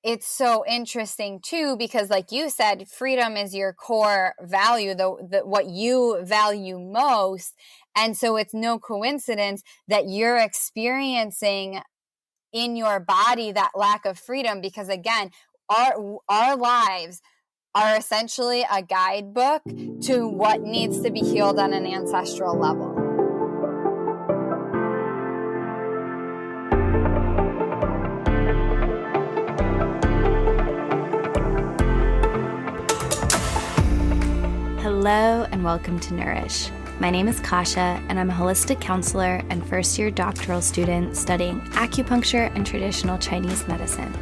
it's so interesting too, because like you said, freedom is your core value, the what you value most. And so it's no coincidence that you're experiencing in your body that lack of freedom, because again, our lives are essentially a guidebook to what needs to be healed on an ancestral level. Hello and welcome to Nourish. My name is Kasha and I'm a holistic counselor and first-year doctoral student studying acupuncture and traditional Chinese medicine.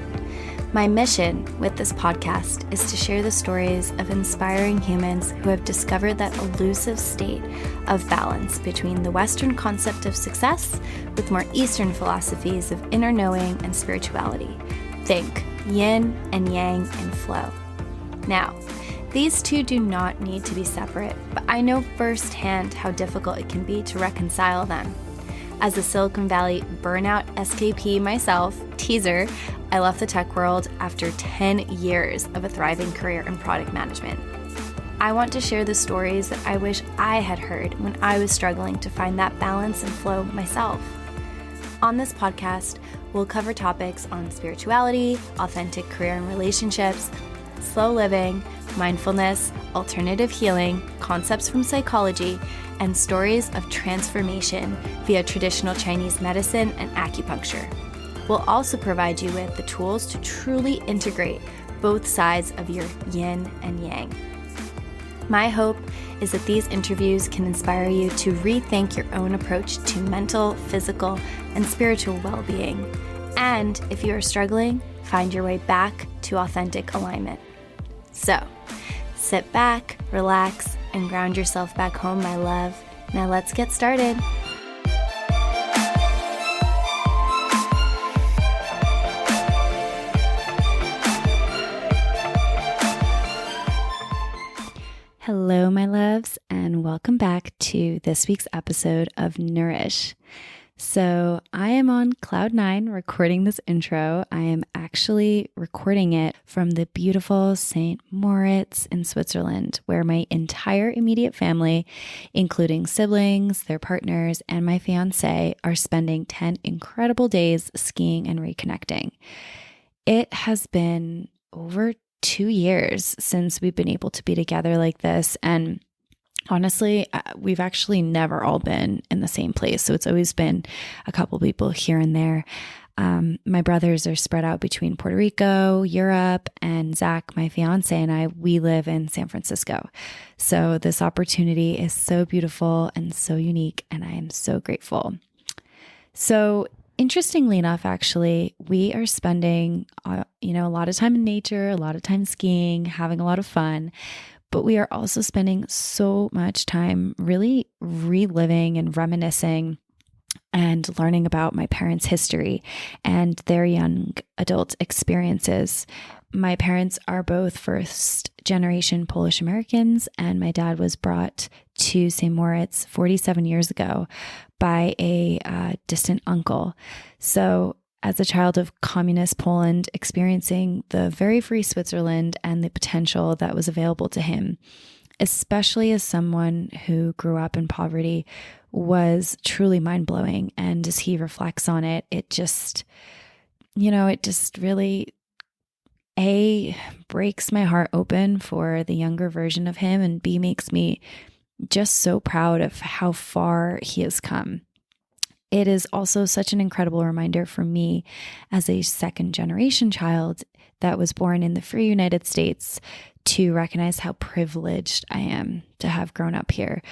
My mission with this podcast is to share the stories of inspiring humans who have discovered that elusive state of balance between the Western concept of success with more Eastern philosophies of inner knowing and spirituality. Think yin and yang and flow. Now, these two do not need to be separate, but I know firsthand how difficult it can be to reconcile them. As a Silicon Valley burnout SKP myself, teaser, I left the tech world after 10 years of a thriving career in product management. I want to share the stories that I wish I had heard when I was struggling to find that balance and flow myself. On this podcast, we'll cover topics on spirituality, authentic career and relationships, slow living, mindfulness, alternative healing, concepts from psychology, and stories of transformation via traditional Chinese medicine and acupuncture. We'll also provide you with the tools to truly integrate both sides of your yin and yang. My hope is that these interviews can inspire you to rethink your own approach to mental, physical, and spiritual well-being. And if you are struggling, find your way back to authentic alignment. So, sit back, relax, and ground yourself back home, my love. Now let's get started. Hello, my loves, and welcome back to this week's episode of Nourish. So I am on cloud 9 recording this intro. I am actually recording it from the beautiful St. Moritz in Switzerland, where my entire immediate family, including siblings, their partners, and my fiance, are spending 10 incredible days skiing and reconnecting. It has been over 2 years since we've been able to be together like this, and honestly, we've actually never all been in the same place. So it's always been a couple people here and there. My brothers are spread out between Puerto Rico, Europe, and Zach, my fiance, and we live in San Francisco. So this opportunity is so beautiful and so unique, and I am so grateful. So interestingly enough, actually, we are spending, a lot of time in nature, a lot of time skiing, having a lot of fun. But we are also spending so much time really reliving and reminiscing and learning about my parents' history and their young adult experiences. My parents are both first-generation Polish Americans, and my dad was brought to St. Moritz 47 years ago by a distant uncle. So as a child of communist Poland, experiencing the very free Switzerland and the potential that was available to him, especially as someone who grew up in poverty, was truly mind-blowing. And as he reflects on it, it just really, A, breaks my heart open for the younger version of him, and B, makes me just so proud of how far he has come. It is also such an incredible reminder for me as a second-generation child that was born in the free United States to recognize how privileged I am to have grown up here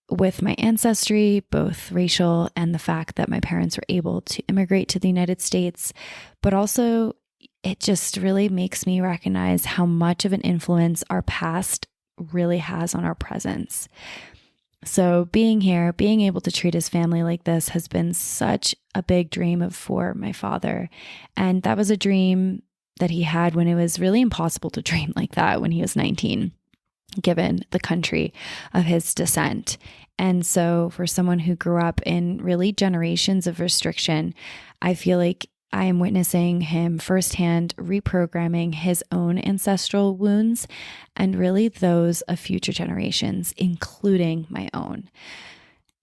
with my ancestry, both racial and the fact that my parents were able to immigrate to the United States. But also, it just really makes me recognize how much of an influence our past really has on our presence. So being here, being able to treat his family like this has been such a big dream for my father. And that was a dream that he had when it was really impossible to dream like that when he was 19, given the country of his descent. And so for someone who grew up in really generations of restriction, I feel like I am witnessing him firsthand reprogramming his own ancestral wounds and really those of future generations, including my own.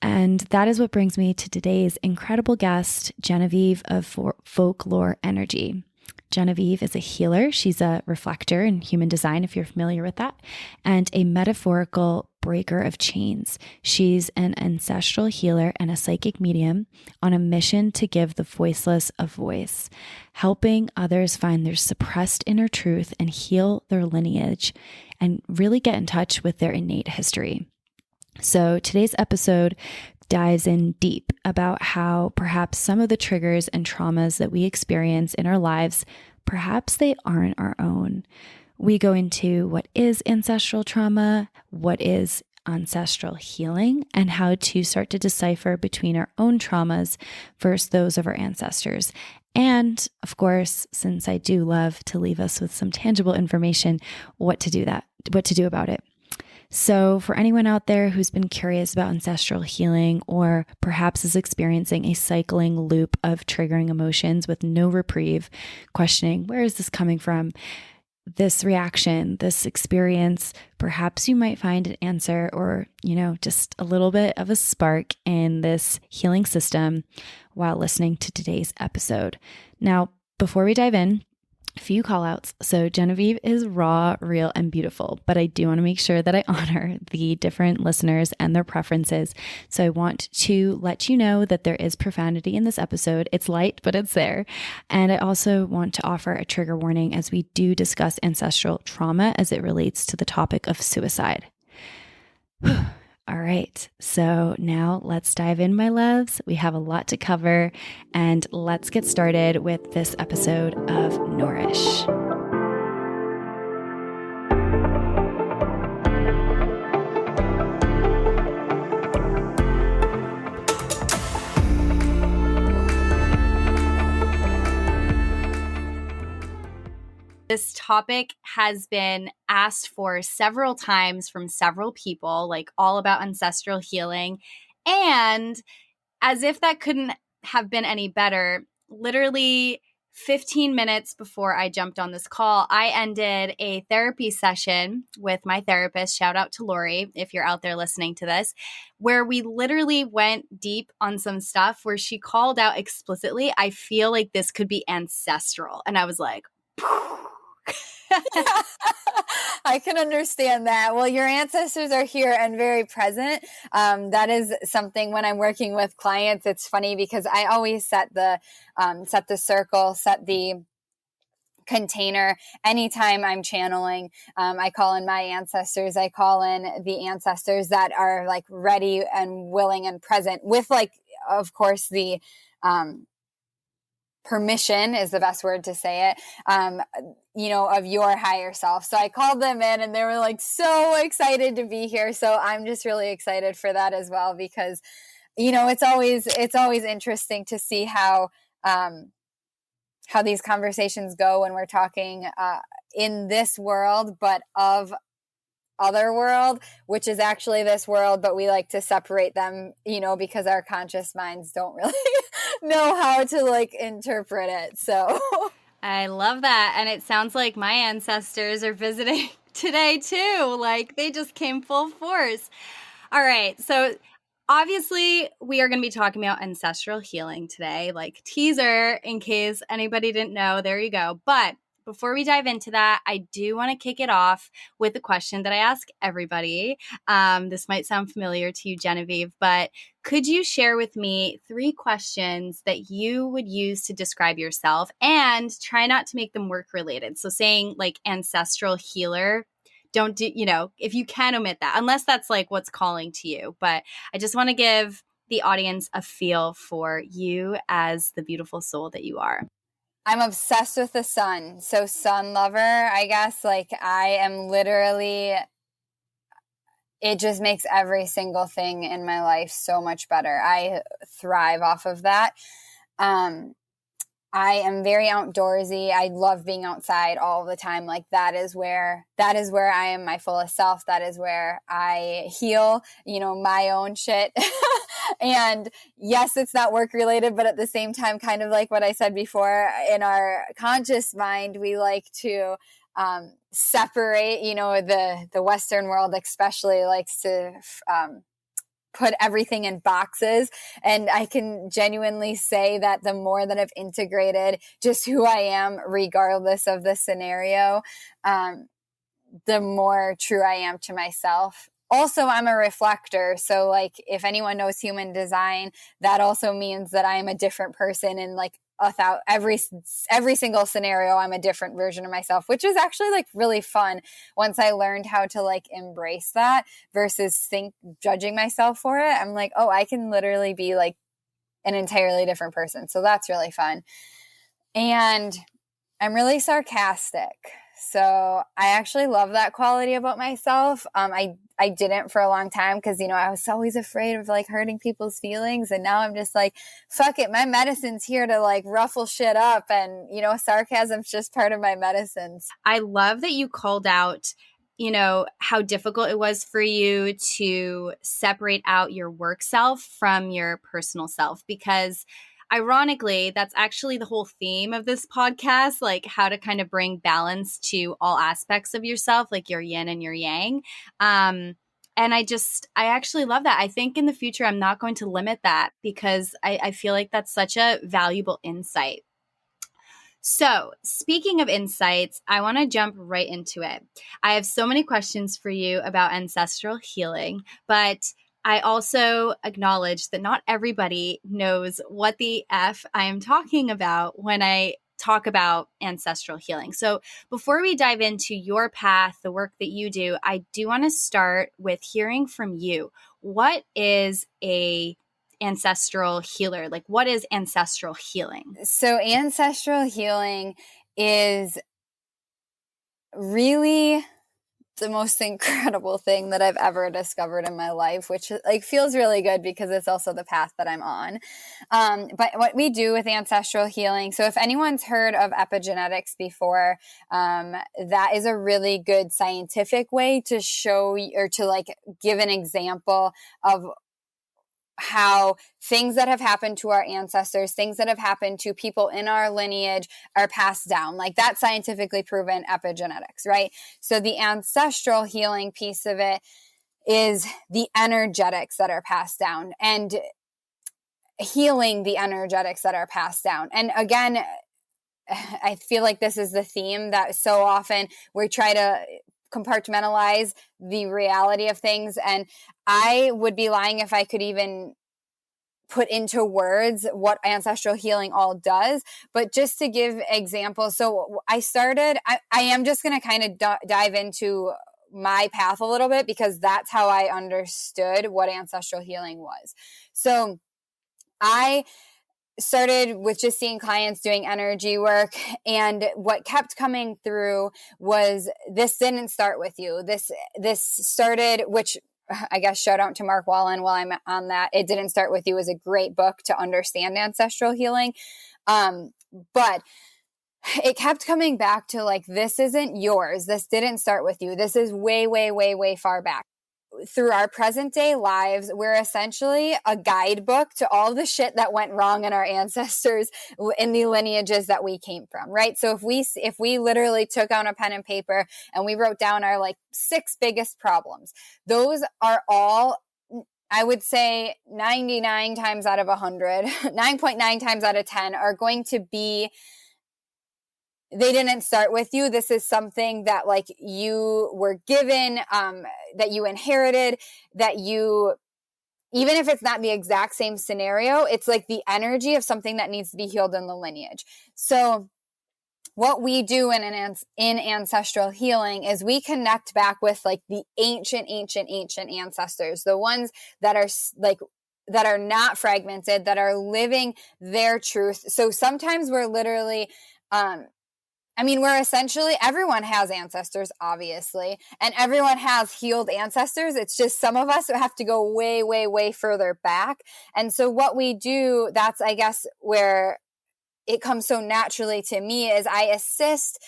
And that is what brings me to today's incredible guest, Genevieve of Folklore Energy. Genevieve is a healer. She's a reflector in human design, if you're familiar with that, and a metaphorical breaker of chains. She's an ancestral healer and a psychic medium on a mission to give the voiceless a voice, helping others find their suppressed inner truth and heal their lineage and really get in touch with their innate history. So today's episode dives in deep about how perhaps some of the triggers and traumas that we experience in our lives, perhaps they aren't our own. We go into what is ancestral trauma, what is ancestral healing, and how to start to decipher between our own traumas versus those of our ancestors. And of course, since I do love to leave us with some tangible information, what to do about it. So for anyone out there who's been curious about ancestral healing or perhaps is experiencing a cycling loop of triggering emotions with no reprieve, questioning, where is this coming from? This reaction, this experience, perhaps you might find an answer or, just a little bit of a spark in this healing system while listening to today's episode. Now, before we dive in, a few call outs. So Genevieve is raw, real, and beautiful, but I do want to make sure that I honor the different listeners and their preferences. So I want to let you know that there is profanity in this episode. It's light, but it's there. And I also want to offer a trigger warning as we do discuss ancestral trauma as it relates to the topic of suicide. All right, so now let's dive in, my loves. We have a lot to cover, and let's get started with this episode of Nourish. This topic has been asked for several times from several people, like all about ancestral healing. And as if that couldn't have been any better, literally 15 minutes before I jumped on this call, I ended a therapy session with my therapist. Shout out to Lori, if you're out there listening to this, where we literally went deep on some stuff where she called out explicitly, I feel like this could be ancestral. And I was like, I can understand that. Well, your ancestors are here and very present. That is something when I'm working with clients, it's funny because I always set the circle, set the container anytime I'm channeling. I call in my ancestors. I call in the ancestors that are like ready and willing and present with, like, of course, the permission is the best word to say it, of your higher self. So I called them in and they were like so excited to be here. So I'm just really excited for that as well, because, it's always interesting to see how these conversations go when we're talking in this world, but of other world, which is actually this world, but we like to separate them, because our conscious minds don't really know how to like interpret it. So I love that. And it sounds like my ancestors are visiting today too. Like they just came full force. All right. So obviously we are going to be talking about ancestral healing today, like teaser in case anybody didn't know. There you go. But before we dive into that, I do want to kick it off with a question that I ask everybody. This might sound familiar to you, Genevieve, but could you share with me 3 questions that you would use to describe yourself, and try not to make them work related? So saying like ancestral healer, don't do, if you can omit that, unless that's like what's calling to you. But I just want to give the audience a feel for you as the beautiful soul that you are. I'm obsessed with the sun. So sun lover, I guess. Like I am literally, it just makes every single thing in my life so much better. I thrive off of that. I am very outdoorsy. I love being outside all the time. Like that is where I am my fullest self. That is where I heal, my own shit. And yes, it's not work related, but at the same time, kind of like what I said before, in our conscious mind, we like to separate, the Western world especially likes to put everything in boxes. And I can genuinely say that the more that I've integrated just who I am, regardless of the scenario, the more true I am to myself. Also, I'm a reflector. So like if anyone knows human design, that also means that I am a different person in like every single scenario. I'm a different version of myself, which is actually like really fun once I learned how to like embrace that versus judging myself for it. I'm like, oh, I can literally be like an entirely different person. So that's really fun. And I'm really sarcastic. So I actually love that quality about myself. I didn't for a long time because, I was always afraid of like hurting people's feelings. And now I'm just like, fuck it. My medicine's here to like ruffle shit up. And, sarcasm's just part of my medicines. I love that you called out, how difficult it was for you to separate out your work self from your personal self, because ironically, that's actually the whole theme of this podcast, like how to kind of bring balance to all aspects of yourself, like your yin and your yang. And I actually love that. I think in the future, I'm not going to limit that because I feel like that's such a valuable insight. So speaking of insights, I want to jump right into it. I have so many questions for you about ancestral healing, but I also acknowledge that not everybody knows what the F I am talking about when I talk about ancestral healing. So before we dive into your path, the work that you do, I do want to start with hearing from you. What is a ancestral healer? Like, what is ancestral healing? So ancestral healing is really the most incredible thing that I've ever discovered in my life, which like feels really good because it's also the path that I'm on. But what we do with ancestral healing, so if anyone's heard of epigenetics before, that is a really good scientific way to show or to like give an example of how things that have happened to our ancestors, things that have happened to people in our lineage are passed down. Like that's scientifically proven epigenetics, right? So the ancestral healing piece of it is the energetics that are passed down and healing the energetics that are passed down. And again, I feel like this is the theme that so often we try to compartmentalize the reality of things. And I would be lying if I could even put into words what ancestral healing all does. But just to give examples, so I am just going to kind of dive into my path a little bit because that's how I understood what ancestral healing was. So I started with just seeing clients doing energy work, and what kept coming through was this didn't start with you. This started, which I guess shout out to Mark Wallen while I'm on that. It Didn't Start With You is a great book to understand ancestral healing. But it kept coming back to like, this isn't yours. This didn't start with you. This is way, way, way, way far back. Through our present day lives, we're essentially a guidebook to all the shit that went wrong in our ancestors in the lineages that we came from, right? So if we literally took out a pen and paper and we wrote down our like 6 biggest problems, those are all, I would say 99 times out of 100, 9.9 times out of 10 are going to be, they didn't start with you. This is something that like you were given, that you inherited, that you, even if it's not the exact same scenario, it's like the energy of something that needs to be healed in the lineage. So what we do in ancestral healing is we connect back with like the ancient ancestors, the ones that are like, that are not fragmented, that are living their truth. So sometimes we're literally, we're essentially, everyone has ancestors, obviously, and everyone has healed ancestors. It's just some of us have to go way, way, way further back. And so what we do, that's, I guess, where it comes so naturally to me is I assist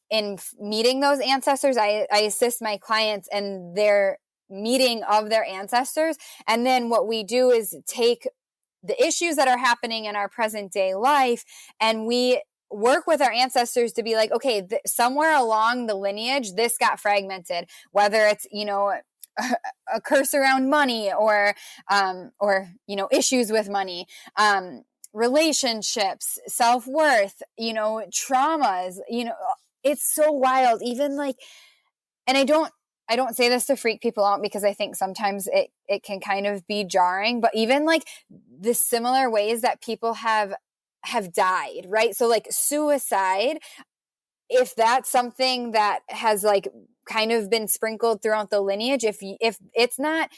in meeting those ancestors. I assist my clients in their meeting of their ancestors. And then what we do is take the issues that are happening in our present day life, and we work with our ancestors to be like, okay, somewhere along the lineage, this got fragmented, whether it's, a curse around money or issues with money, relationships, self-worth, traumas, it's so wild. Even like, and I don't say this to freak people out, because I think sometimes it can kind of be jarring, but even like the similar ways that people have died, right? So like suicide, if that's something that has like kind of been sprinkled throughout the lineage, if it's not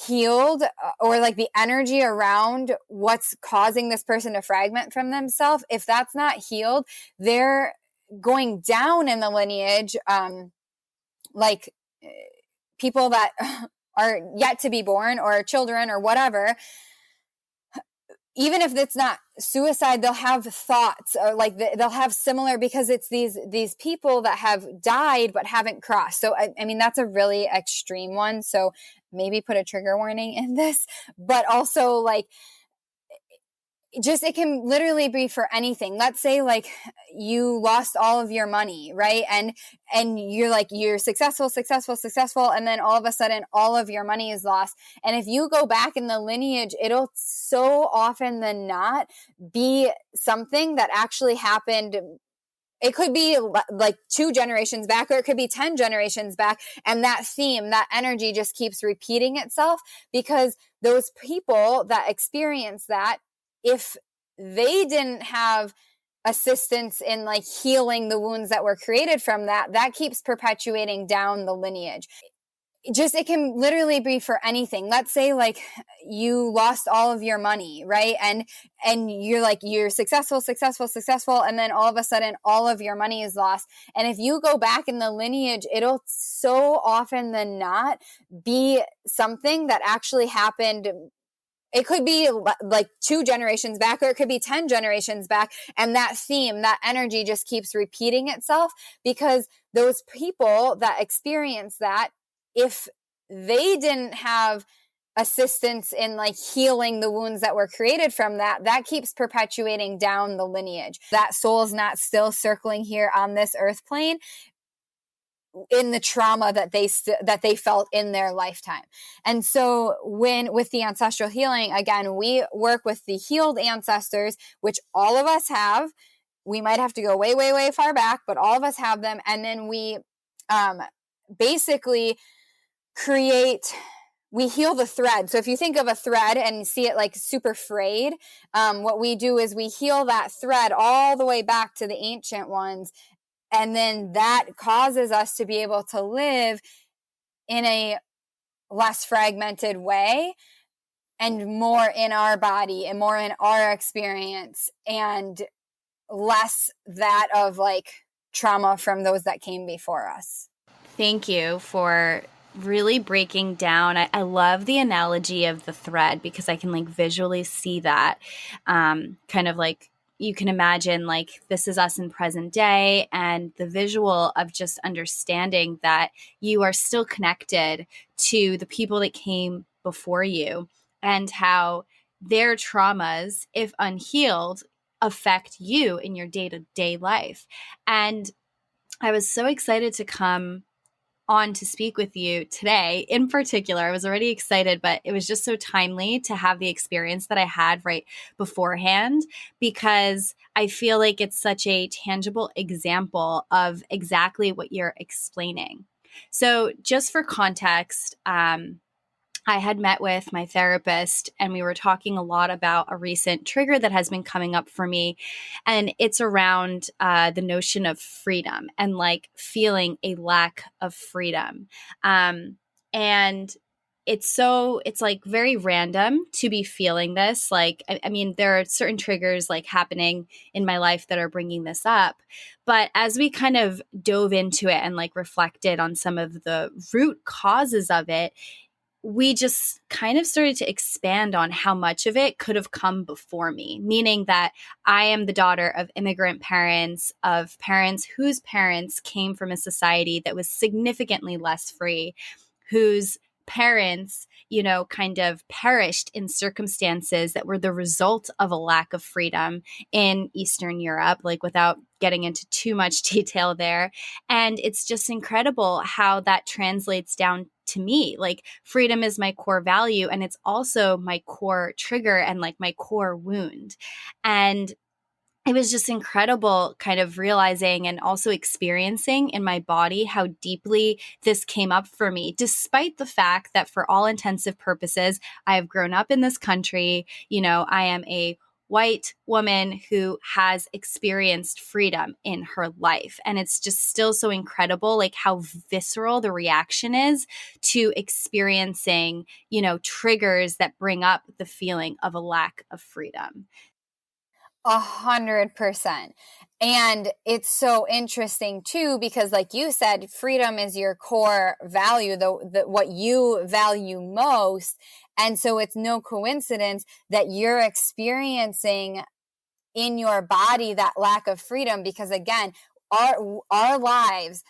healed, or like the energy around what's causing this person to fragment from themselves, if that's not healed, they're going down in the lineage, like people that are yet to be born, or children, or whatever. Even if it's not suicide, they'll have thoughts, or like they'll have similar, because it's these people that have died but haven't crossed. So I mean, that's a really extreme one. So maybe put a trigger warning in this, but also like, just, it can literally be for anything. Let's say like you lost all of your money, right? And you're like, you're successful. And then all of a sudden all of your money is lost. And if you go back in the lineage, it'll so often than not be something that actually happened. It could be like 2 generations back, or it could be 10 generations back. And that theme, that energy just keeps repeating itself, because those people that experience that, if they didn't have assistance in like healing the wounds that were created from that keeps perpetuating down the lineage. Just, it can literally be for anything. Let's say like you lost all of your money, right? And you're like, you're successful. And then all of a sudden all of your money is lost. And if you go back in the lineage, it'll so often than not be something that actually happened. It could be like 2 generations back, or it could be 10 generations back. And that theme, that energy just keeps repeating itself, because those people that experience that, if they didn't have assistance in like healing the wounds that were created from that keeps perpetuating down the lineage. That soul's not still circling here on this earth plane in the trauma that they felt in their lifetime. And so with the ancestral healing, again, we work with the healed ancestors, which all of us have. We might have to go way, way, way far back, but all of us have them. And then we basically we heal the thread. So if you think of a thread and see it like super frayed, what we do is we heal that thread all the way back to the ancient ones. And then that causes us to be able to live in a less fragmented way, and more in our body, and more in our experience, and less that of like trauma from those that came before us. Thank you for really breaking down. I love the analogy of the thread, because I can like visually see that, kind of like, you can imagine like this is us in present day, and the visual of just understanding that you are still connected to the people that came before you, and how their traumas, if unhealed, affect you in your day-to-day life. And I was so excited to come on to speak with you today. In particular, I was already excited, but it was just so timely to have the experience that I had right beforehand, because I feel like it's such a tangible example of exactly what you're explaining. So just for context, I had met with my therapist, and we were talking a lot about a recent trigger that has been coming up for me. And it's around the notion of freedom, and like feeling a lack of freedom. And it's like very random to be feeling this. Like, I mean, there are certain triggers like happening in my life that are bringing this up. But as we kind of dove into it and like reflected on some of the root causes of it, we just kind of started to expand on how much of it could have come before me, meaning that I am the daughter of immigrant parents, of parents whose parents came from a society that was significantly less free, whose parents, kind of perished in circumstances that were the result of a lack of freedom in Eastern Europe, like without getting into too much detail there. And it's just incredible how that translates down to me. Like freedom is my core value, and it's also my core trigger and like my core wound. And it was just incredible kind of realizing and also experiencing in my body how deeply this came up for me, despite the fact that for all intensive purposes, I have grown up in this country. I am a white woman who has experienced freedom in her life. And it's just still so incredible, like how visceral the reaction is to experiencing, triggers that bring up the feeling of a lack of freedom. 100%. And it's so interesting too, because like you said, freedom is your core value, the what you value most. And so it's no coincidence that you're experiencing in your body that lack of freedom, because again, our lives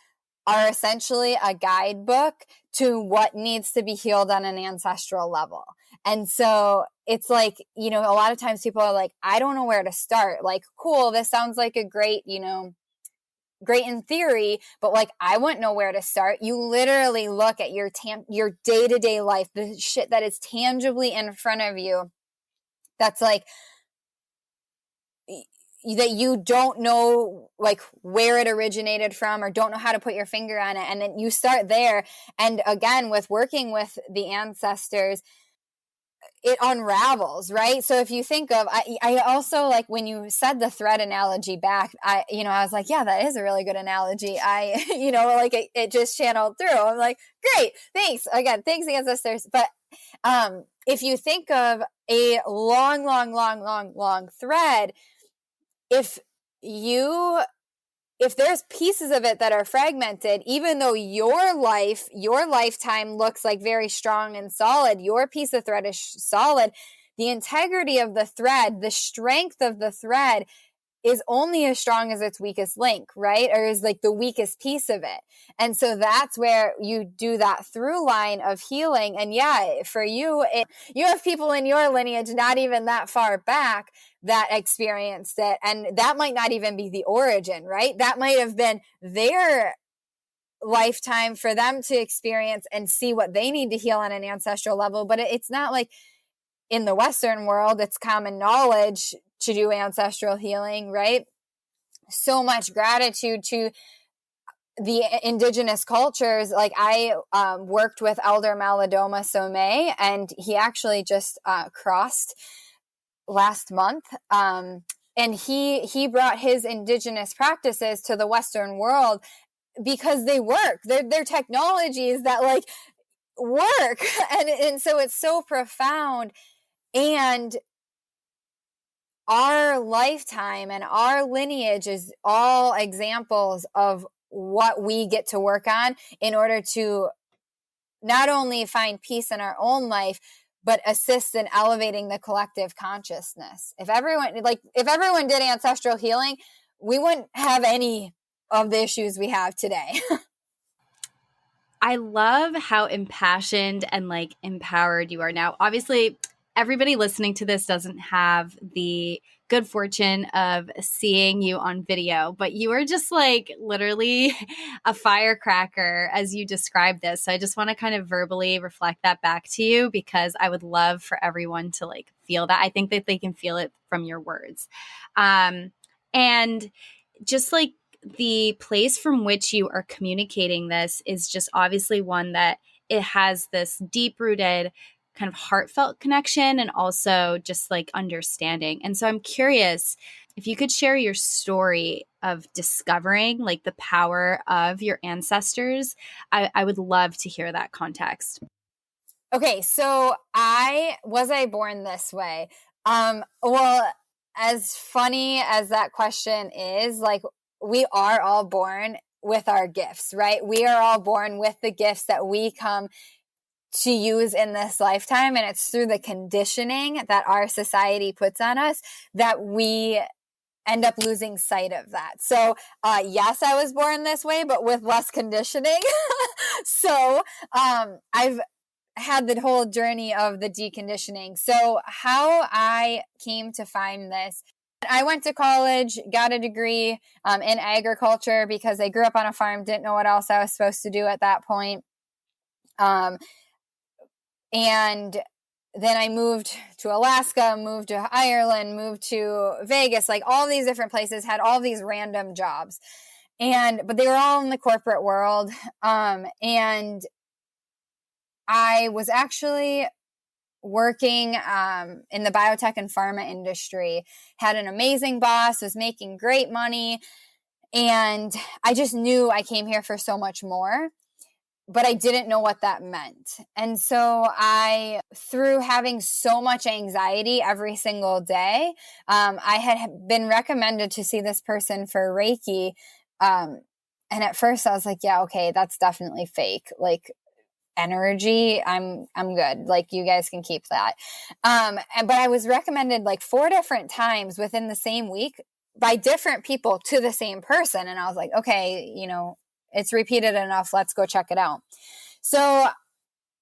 are essentially a guidebook to what needs to be healed on an ancestral level. And so it's like, a lot of times people are like, I don't know where to start. Like, cool, this sounds like a great, great in theory, but like, I wouldn't know where to start. You literally look at your day-to-day life, the shit that is tangibly in front of you. That's like, that you don't know like where it originated from or don't know how to put your finger on it. And then you start there. And again, with working with the ancestors, it unravels, right? So if you think of, I also like when you said the thread analogy back, I was like, yeah, that is a really good analogy. Like it just channeled through. I'm like, great, thanks. Again, thanks ancestors. But if you think of a long thread, if there's pieces of it that are fragmented, even though your lifetime looks like very strong and solid, your piece of thread is solid, the integrity of the thread, the strength of the thread is only as strong as its weakest link, right? Or is like the weakest piece of it. And so that's where you do that through line of healing. And yeah, for you, you have people in your lineage, not even that far back, that experienced it. And that might not even be the origin, right? That might have been their lifetime for them to experience and see what they need to heal on an ancestral level. But it's not like in the Western world, it's common knowledge to do ancestral healing, right? So much gratitude to the indigenous cultures. Like I worked with Elder Malidoma Somé, and he actually just crossed last month. And he brought his indigenous practices to the Western world because they work. They're technologies that like work. And so it's so profound. And our lifetime and our lineage is all examples of what we get to work on in order to not only find peace in our own life, but assist in elevating the collective consciousness. If everyone did ancestral healing, we wouldn't have any of the issues we have today. I love how impassioned and like empowered you are now. Obviously, everybody listening to this doesn't have the good fortune of seeing you on video, but you are just like literally a firecracker as you describe this. So I just want to kind of verbally reflect that back to you, because I would love for everyone to like feel that. I think that they can feel it from your words. And just like the place from which you are communicating this is just obviously one that it has this deep rooted kind of heartfelt connection and also just like understanding. And so I'm curious if you could share your story of discovering like the power of your ancestors. I would love to hear that context. Okay, so was I born this way? Well, as funny as that question is, like we are all born with our gifts, right? We are all born with the gifts that we come to use in this lifetime. And it's through the conditioning that our society puts on us that we end up losing sight of that. So yes, I was born this way, but with less conditioning. So I've had the whole journey of the deconditioning. So how I came to find this, I went to college, got a degree in agriculture because I grew up on a farm, didn't know what else I was supposed to do at that point. And then I moved to Alaska, moved to Ireland, moved to Vegas, like all these different places, had all these random jobs. But they were all in the corporate world. And I was actually working in the biotech and pharma industry, had an amazing boss, was making great money. And I just knew I came here for so much more, but I didn't know what that meant. And so through having so much anxiety every single day, I had been recommended to see this person for Reiki. And at first I was like, yeah, okay, that's definitely fake. Like energy, I'm good. Like you guys can keep that. But I was recommended like 4 different times within the same week by different people to the same person. And I was like, okay, it's repeated enough. Let's go check it out. So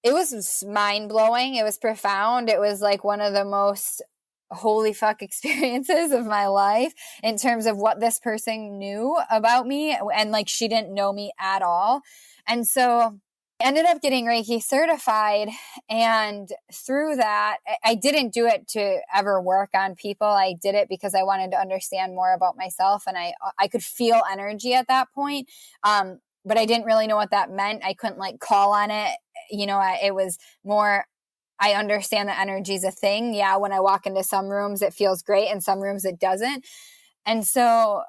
it was mind blowing. It was profound. It was like one of the most holy fuck experiences of my life in terms of what this person knew about me. And like, she didn't know me at all. And so I ended up getting Reiki certified. And through that, I didn't do it to ever work on people. I did it because I wanted to understand more about myself. And I could feel energy at that point. But I didn't really know what that meant. I couldn't like call on it. It was more, I understand that energy is a thing. Yeah. When I walk into some rooms, it feels great. And some rooms it doesn't. And so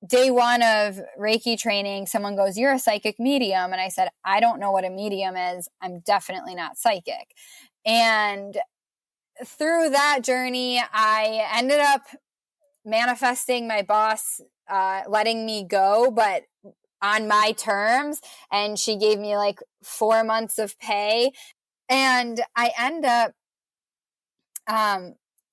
day 1 of Reiki training, someone goes, "You're a psychic medium." And I said, "I don't know what a medium is. I'm definitely not psychic." And through that journey, I ended up manifesting my boss letting me go, but on my terms. And she gave me like 4 months of pay. And I end up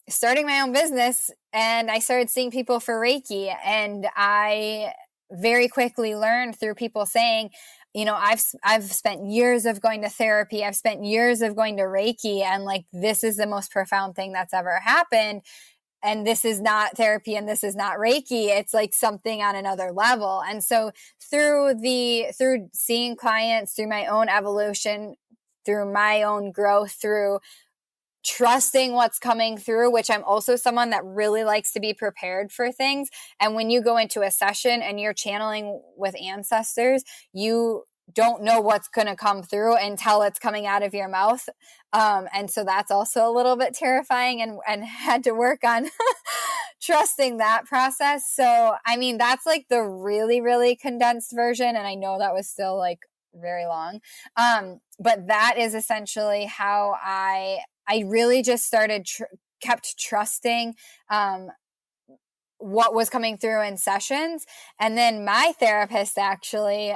starting my own business, and I started seeing people for Reiki. And I very quickly learned through people saying, I've spent years of going to therapy. I've spent years of going to Reiki, and like, this is the most profound thing that's ever happened. And this is not therapy, and this is not Reiki. It's like something on another level. And so through seeing clients, through my own evolution, through my own growth, through trusting what's coming through, which I'm also someone that really likes to be prepared for things. And when you go into a session and you're channeling with ancestors, you don't know what's going to come through until it's coming out of your mouth. And so that's also a little bit terrifying, and had to work on trusting that process. So, I mean, that's like the really, really condensed version. And I know that was still like very long. But that is essentially how I really just kept trusting what was coming through in sessions. And then my therapist actually,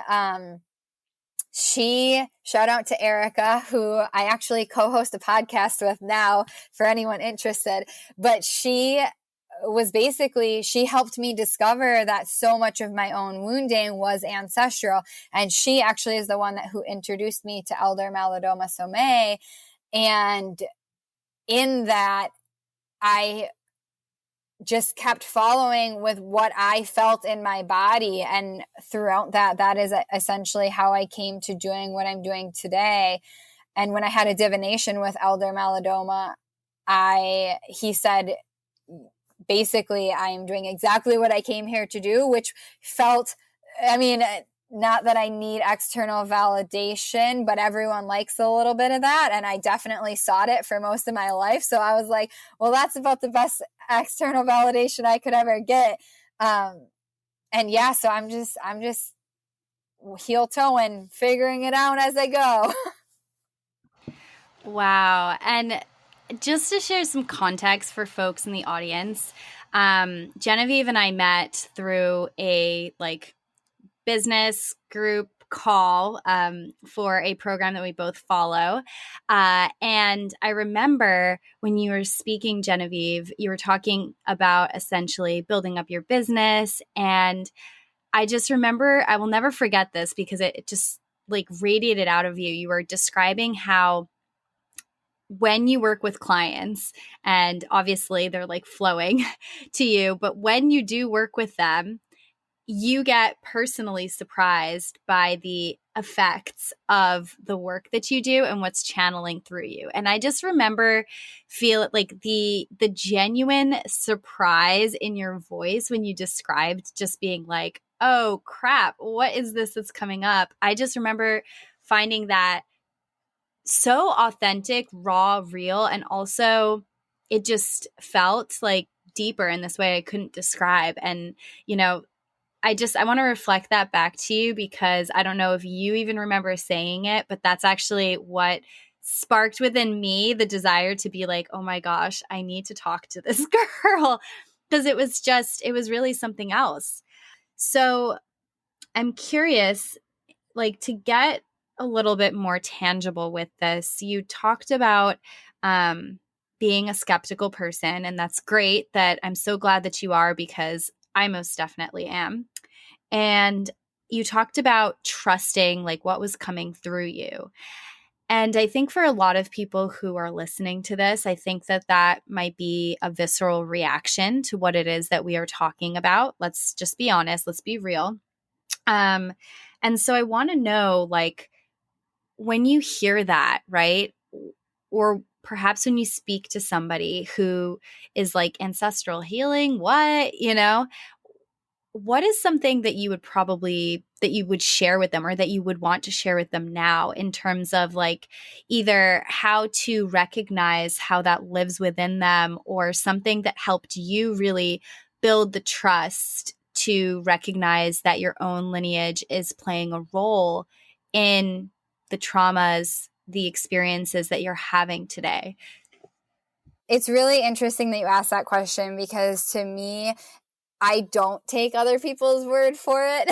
shout out to Erica, who I actually co-host a podcast with now for anyone interested. But she helped me discover that so much of my own wounding was ancestral. And she actually is the one who introduced me to Elder Malidoma Somé. And in that, I just kept following with what I felt in my body. And throughout that is essentially how I came to doing what I'm doing today. And when I had a divination with Elder Malidoma, he said, basically, I am doing exactly what I came here to do, which felt, not that I need external validation, but everyone likes a little bit of that. And I definitely sought it for most of my life. So I was like, well, that's about the best external validation I could ever get. And yeah, so I'm just heel toeing, figuring it out as I go. Wow. And just to share some context for folks in the audience, Genevieve and I met through a business group call for a program that we both follow. And I remember when you were speaking, Genevieve, you were talking about essentially building up your business. And I just remember, I will never forget this because it just like radiated out of you. You were describing how when you work with clients, and obviously they're like flowing to you, but when you do work with them, you get personally surprised by the effects of the work that you do and what's channeling through you. And I just remember feel like the genuine surprise in your voice when you described just being like, oh crap, what is this that's coming up? I just remember finding that so authentic, raw, real, and also it just felt like deeper in this way I couldn't describe. And, you know, I want to reflect that back to you because I don't know if you even remember saying it, but that's actually what sparked within me the desire to be like, oh my gosh, I need to talk to this girl, because it was really something else. So I'm curious, like, to get a little bit more tangible with this, you talked about being a skeptical person, and that's great. That I'm so glad that you are, because I most definitely am. And you talked about trusting like what was coming through you. And I think for a lot of people who are listening to this, I think that might be a visceral reaction to what it is that we are talking about. Let's just be honest. Let's be real. And so I want to know, like, when you hear that, right? Or perhaps when you speak to somebody who is like ancestral healing, what is something that you would share with them, or that you would want to share with them now, in terms of like either how to recognize how that lives within them, or something that helped you really build the trust to recognize that your own lineage is playing a role in the traumas, the experiences that you're having today? It's really interesting that you asked that question, because to me, I don't take other people's word for it.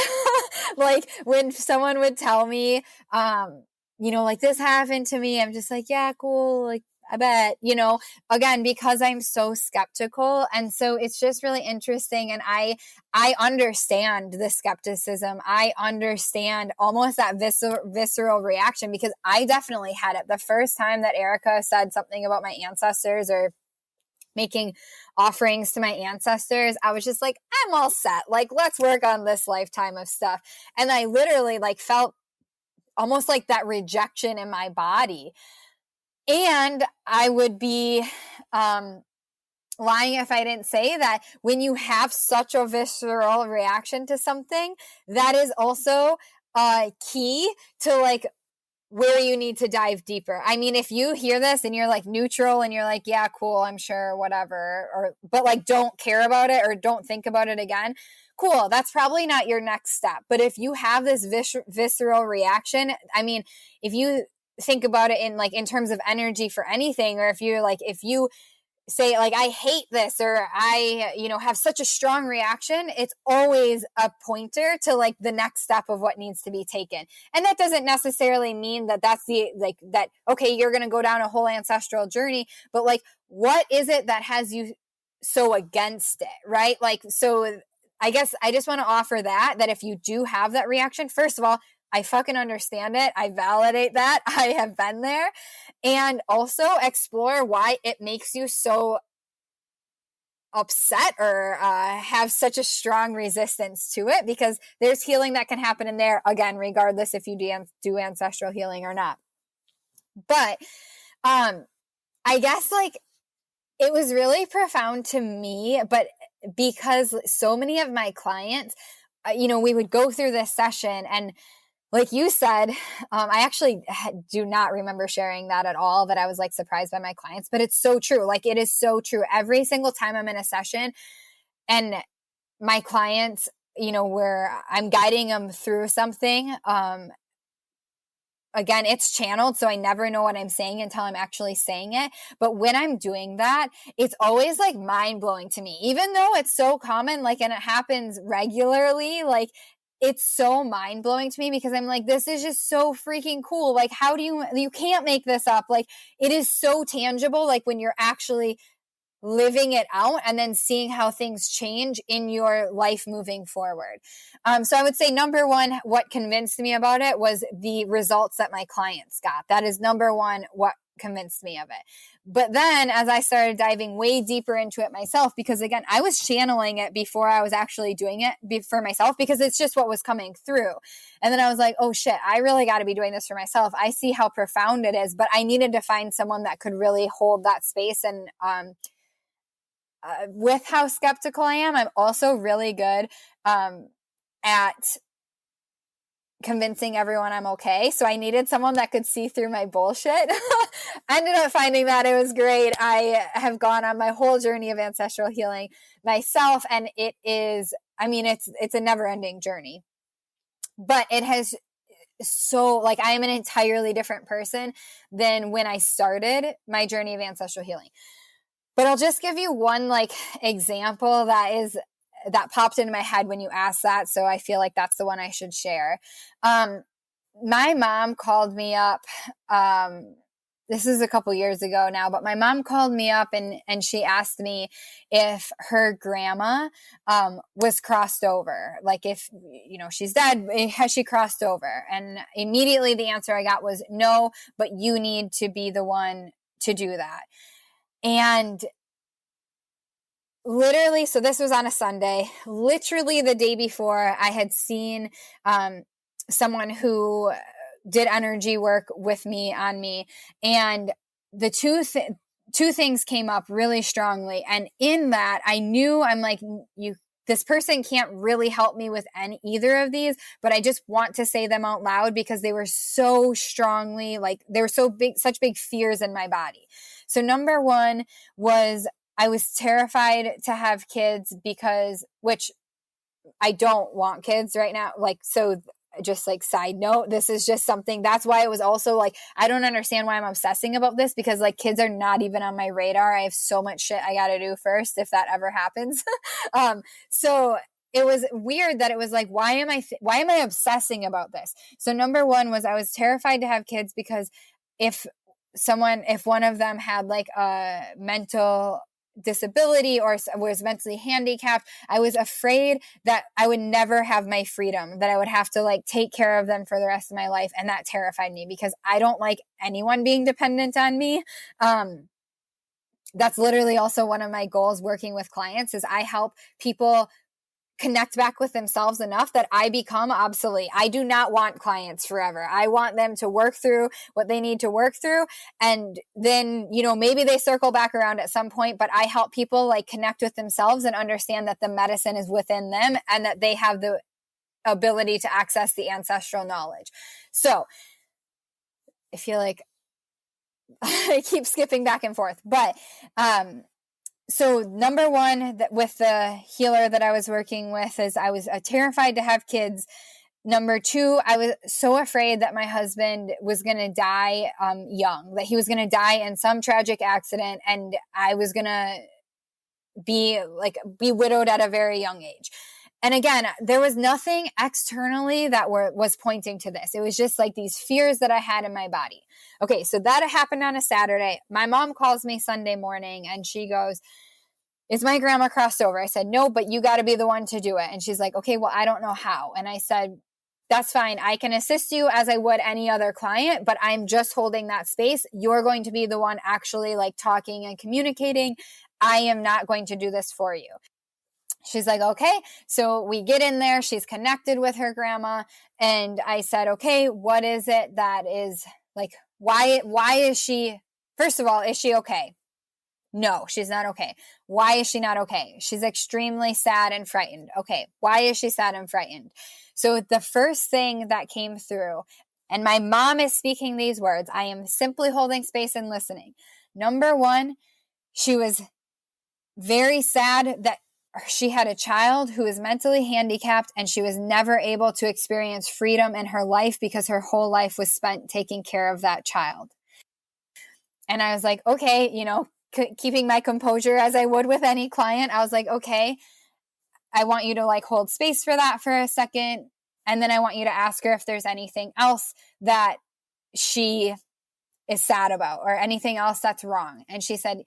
Like when someone would tell me, like this happened to me, I'm just like, yeah, cool. Like, I bet, again, because I'm so skeptical. And so it's just really interesting. And I understand the skepticism. I understand almost that visceral reaction, because I definitely had it. The first time that Erica said something about my ancestors, or making offerings to my ancestors, I was just like, I'm all set. Like, let's work on this lifetime of stuff. And I literally like felt almost like that rejection in my body. And I would be lying if I didn't say that when you have such a visceral reaction to something, that is also key to like where you need to dive deeper. I mean, if you hear this and you're like neutral and you're like, yeah, cool, I'm sure, whatever, but like don't care about it or don't think about it again, cool, that's probably not your next step. But if you have this visceral reaction, I mean, if you think about it in terms of energy for anything, or if you say like, I hate this, or I, have such a strong reaction, it's always a pointer to like the next step of what needs to be taken. And that doesn't necessarily mean that that's okay, you're going to go down a whole ancestral journey, but like, what is it that has you so against it? Right. Like, so I guess I just want to offer that if you do have that reaction, first of all, I fucking understand it. I validate that. I have been there. And also explore why it makes you so upset or have such a strong resistance to it, because there's healing that can happen in there, again, regardless if you do ancestral healing or not. But I guess like it was really profound to me, but because so many of my clients, we would go through this session, and like you said, I actually do not remember sharing that at all, that I was like surprised by my clients, but it's so true. Like it is so true. Every single time I'm in a session and my clients, where I'm guiding them through something, again, it's channeled, so I never know what I'm saying until I'm actually saying it. But when I'm doing that, it's always like mind blowing to me, even though it's so common, like, and it happens regularly, like, it's so mind blowing to me because I'm like, this is just so freaking cool. Like, how do you can't make this up. Like, it is so tangible. Like when you're actually living it out and then seeing how things change in your life moving forward. So I would say number one, what convinced me about it was the results that my clients got. That is number one, what convinced me of it. But then as I started diving way deeper into it myself, because again, I was channeling it before I was actually doing it for myself, because it's just what was coming through. And then I was like, oh shit, I really got to be doing this for myself. I see how profound it is, but I needed to find someone that could really hold that space. And, with how skeptical I am, I'm also really good at convincing everyone I'm okay. So I needed someone that could see through my bullshit. I ended up finding that it was great. I have gone on my whole journey of ancestral healing myself, and it is, I mean, it's a never-ending journey. But it has so, like, I am an entirely different person than when I started my journey of ancestral healing. But I'll just give you one like example that popped into my head when you asked that. So I feel like that's the one I should share. My mom called me up. This is a couple years ago now, but my mom called me up and she asked me if her grandma was crossed over. Like if, you know, she's dead, has she crossed over? And immediately the answer I got was no, but you need to be the one to do that. And literally, so this was on a Sunday, literally the day before I had seen someone who did energy work with me on me. And the two things came up really strongly. And in that, I knew, I'm like, this person can't really help me with either of these, but I just want to say them out loud because they were so strongly, like they were so big, such big fears in my body. So number one was I was terrified to have kids because, which I don't want kids right now. Like, so just like side note, this is just something, that's why it was also like, I don't understand why I'm obsessing about this, because like kids are not even on my radar. I have so much shit I got to do first, if that ever happens. So it was weird that it was like, why am I obsessing about this? So number one was I was terrified to have kids because if one of them had like a mental disability or was mentally handicapped, I was afraid that I would never have my freedom, that I would have to like take care of them for the rest of my life. And that terrified me because I don't like anyone being dependent on me. That's literally also one of my goals working with clients is I help people connect back with themselves enough that I become obsolete. I do not want clients forever. I want them to work through what they need to work through. And then, you know, maybe they circle back around at some point, but I help people like connect with themselves and understand that the medicine is within them and that they have the ability to access the ancestral knowledge. So I feel like I keep skipping back and forth, but, so number one, with the healer that I was working with is I was terrified to have kids. Number two, I was so afraid that my husband was going to die young, that he was going to die in some tragic accident and I was going to be widowed at a very young age. And again, there was nothing externally that was pointing to this. It was just like these fears that I had in my body. Okay, so that happened on a Saturday. My mom calls me Sunday morning and she goes, is my grandma crossed over? I said, no, but you got to be the one to do it. And she's like, okay, well, I don't know how. And I said, that's fine. I can assist you as I would any other client, but I'm just holding that space. You're going to be the one actually like talking and communicating. I am not going to do this for you. She's like, okay. So we get in there. She's connected with her grandma. And I said, okay, what is it that is like, why is she, first of all, is she okay? No, she's not okay. Why is she not okay? She's extremely sad and frightened. Okay. Why is she sad and frightened? So the first thing that came through, and my mom is speaking these words, I am simply holding space and listening. Number one, she was very sad that she had a child who is mentally handicapped and she was never able to experience freedom in her life because her whole life was spent taking care of that child. And I was like, okay, you know, keeping my composure as I would with any client. I was like, okay, I want you to like hold space for that for a second. And then I want you to ask her if there's anything else that she is sad about or anything else that's wrong. And she said,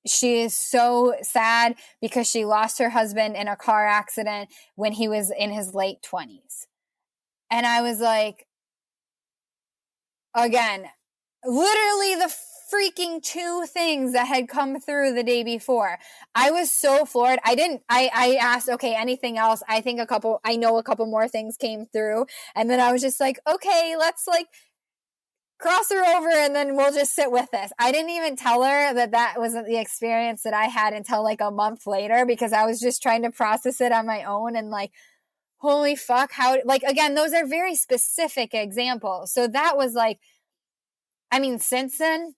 she is so sad because she lost her husband in a car accident when he was in his late 20s. And I was like, again, literally the freaking two things that had come through the day before. I was so floored. I asked, okay, anything else? I know a couple more things came through. And then I was just like, okay, let's like cross her over and then we'll just sit with this. I didn't even tell her that wasn't the experience that I had until like a month later, because I was just trying to process it on my own and like, holy fuck, how, like, again, those are very specific examples. So that was like, I mean, since then,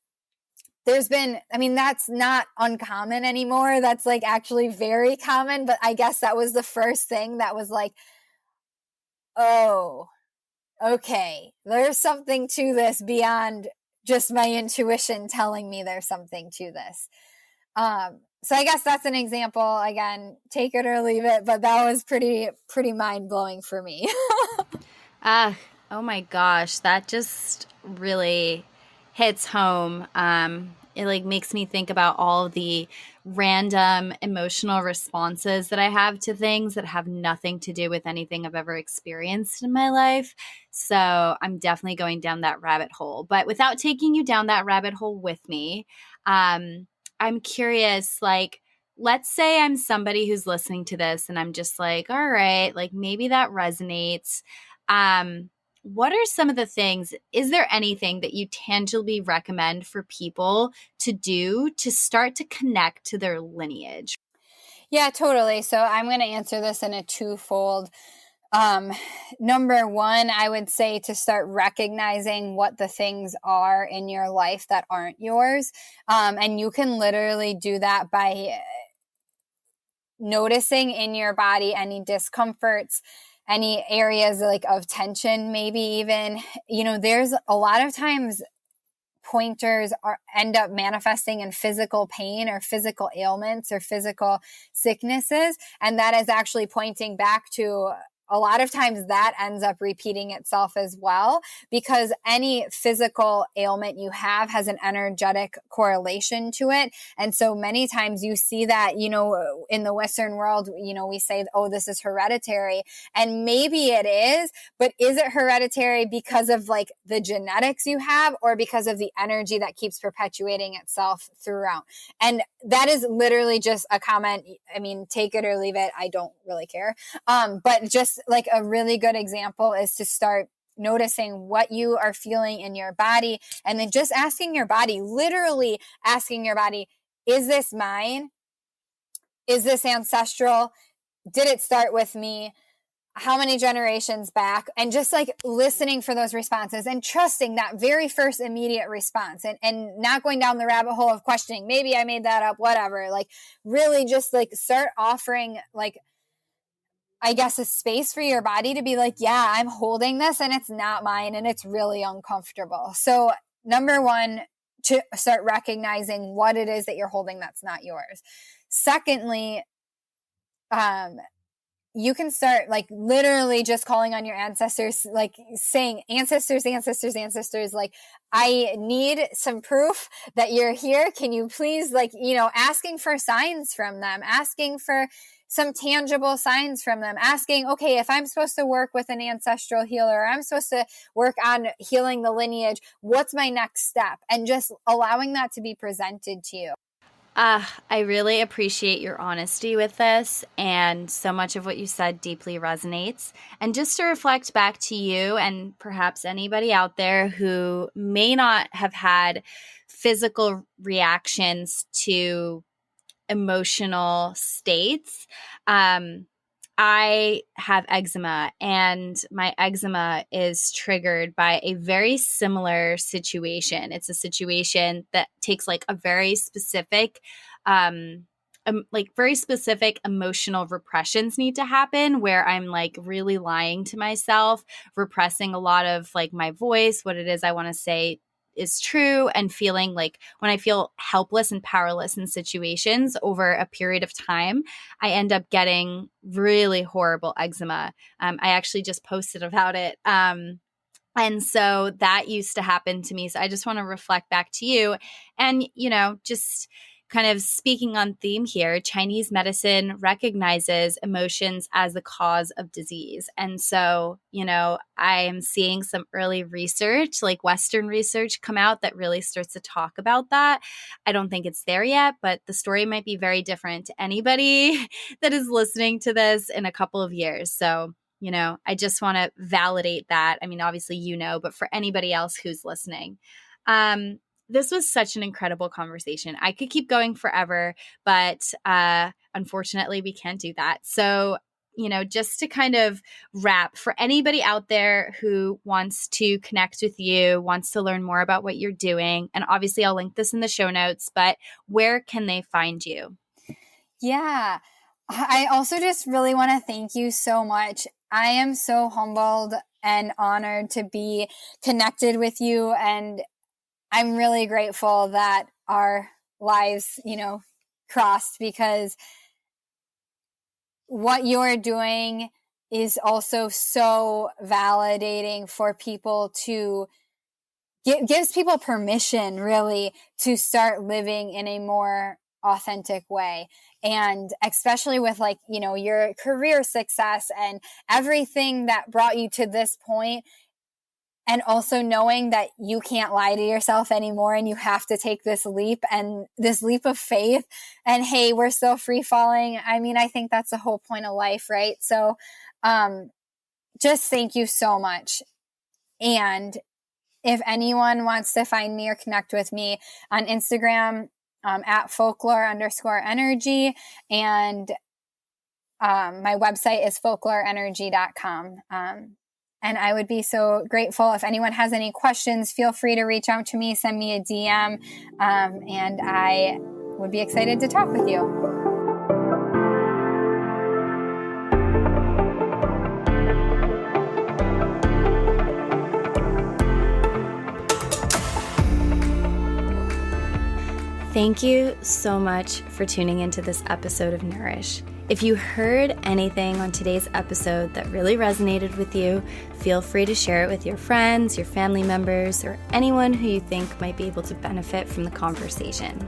there's been, I mean, that's not uncommon anymore. That's like actually very common. But I guess that was the first thing that was like, oh, okay, there's something to this beyond just my intuition telling me there's something to this. So I guess that's an example. Again, take it or leave it, but that was pretty mind blowing for me. Oh my gosh, that just really hits home. It like makes me think about all the random emotional responses that I have to things that have nothing to do with anything I've ever experienced in my life. So I'm definitely going down that rabbit hole. But without taking you down that rabbit hole with me, I'm curious, like, let's say I'm somebody who's listening to this and I'm just like, all right, like maybe that resonates. What are some of the things, is there anything that you tangibly recommend for people to do to start to connect to their lineage? Yeah, totally. So I'm going to answer this in a twofold. Number one, I would say to start recognizing what the things are in your life that aren't yours. And you can literally do that by noticing in your body any discomforts, any areas like of tension, maybe even, there's a lot of times pointers end up manifesting in physical pain or physical ailments or physical sicknesses. And that is actually pointing back to a lot of times that ends up repeating itself as well, because any physical ailment you have has an energetic correlation to it. And so many times you see that, in the Western world, we say, oh, this is hereditary. And maybe it is, but is it hereditary because of like the genetics you have or because of the energy that keeps perpetuating itself throughout? And that is literally just a comment. I mean, take it or leave it. I don't really care. But just like a really good example is to start noticing what you are feeling in your body, and then just asking your body, literally asking your body, is this mine? Is this ancestral? Did it start with me? How many generations back? And just like listening for those responses and trusting that very first immediate response, and not going down the rabbit hole of questioning, maybe I made that up, whatever. Like really just like start offering, like, I guess, a space for your body to be like, yeah, I'm holding this and it's not mine and it's really uncomfortable. So number one, to start recognizing what it is that you're holding that's not yours. Secondly, you can start like literally just calling on your ancestors, like saying, ancestors, ancestors, ancestors, like, I need some proof that you're here. Can you please, like, asking for signs from them, asking for some tangible signs from them, asking, okay, if I'm supposed to work with an ancestral healer, or I'm supposed to work on healing the lineage, what's my next step? And just allowing that to be presented to you. I really appreciate your honesty with this, and so much of what you said deeply resonates. And just to reflect back to you and perhaps anybody out there who may not have had physical reactions to emotional states, I have eczema, and my eczema is triggered by a very similar situation. It's a situation that takes like a very specific, very specific emotional repressions need to happen, where I'm like really lying to myself, repressing a lot of like my voice, what it is I want to say is true, and feeling like when I feel helpless and powerless in situations over a period of time, I end up getting really horrible eczema. I actually just posted about it. And so that used to happen to me. So I just want to reflect back to you and, just kind of speaking on theme here, Chinese medicine recognizes emotions as the cause of disease. And so, I am seeing some early research, like Western research, come out that really starts to talk about that. I don't think it's there yet, but the story might be very different to anybody that is listening to this in a couple of years. So, I just want to validate that. I mean, obviously, but for anybody else who's listening, this was such an incredible conversation. I could keep going forever, but unfortunately, we can't do that. So, just to kind of wrap, for anybody out there who wants to connect with you, wants to learn more about what you're doing, and obviously I'll link this in the show notes, but where can they find you? Yeah, I also just really want to thank you so much. I am so humbled and honored to be connected with you, and I'm really grateful that our lives, crossed, because what you're doing is also so validating for people to gives people permission really to start living in a more authentic way. And especially with your career success and everything that brought you to this point. And also knowing that you can't lie to yourself anymore and you have to take this leap of faith. And hey, we're still free falling. I mean, I think that's the whole point of life, right? So just thank you so much. And if anyone wants to find me or connect with me on Instagram, at folklore_energy. And my website is folkloreenergy.com. And I would be so grateful if anyone has any questions, feel free to reach out to me, send me a DM, and I would be excited to talk with you. Thank you so much for tuning into this episode of Nourish. If you heard anything on today's episode that really resonated with you, feel free to share it with your friends, your family members, or anyone who you think might be able to benefit from the conversation.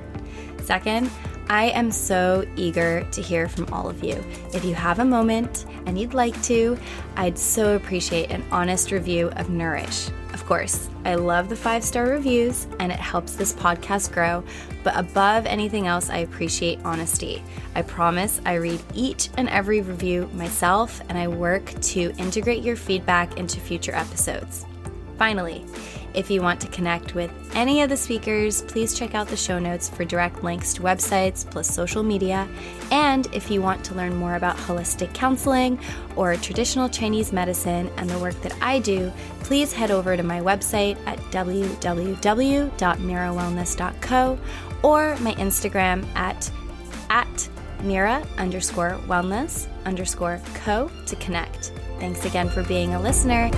Second, I am so eager to hear from all of you. If you have a moment and you'd like to, I'd so appreciate an honest review of Nourish. Of course, I love the 5-star reviews and it helps this podcast grow, but above anything else, I appreciate honesty. I promise I read each and every review myself, and I work to integrate your feedback into future episodes. Finally, if you want to connect with any of the speakers, please check out the show notes for direct links to websites plus social media. And if you want to learn more about holistic counseling or traditional Chinese medicine and the work that I do, please head over to my website at www.mirawellness.co or my Instagram at Mira_wellness_co to connect. Thanks again for being a listener.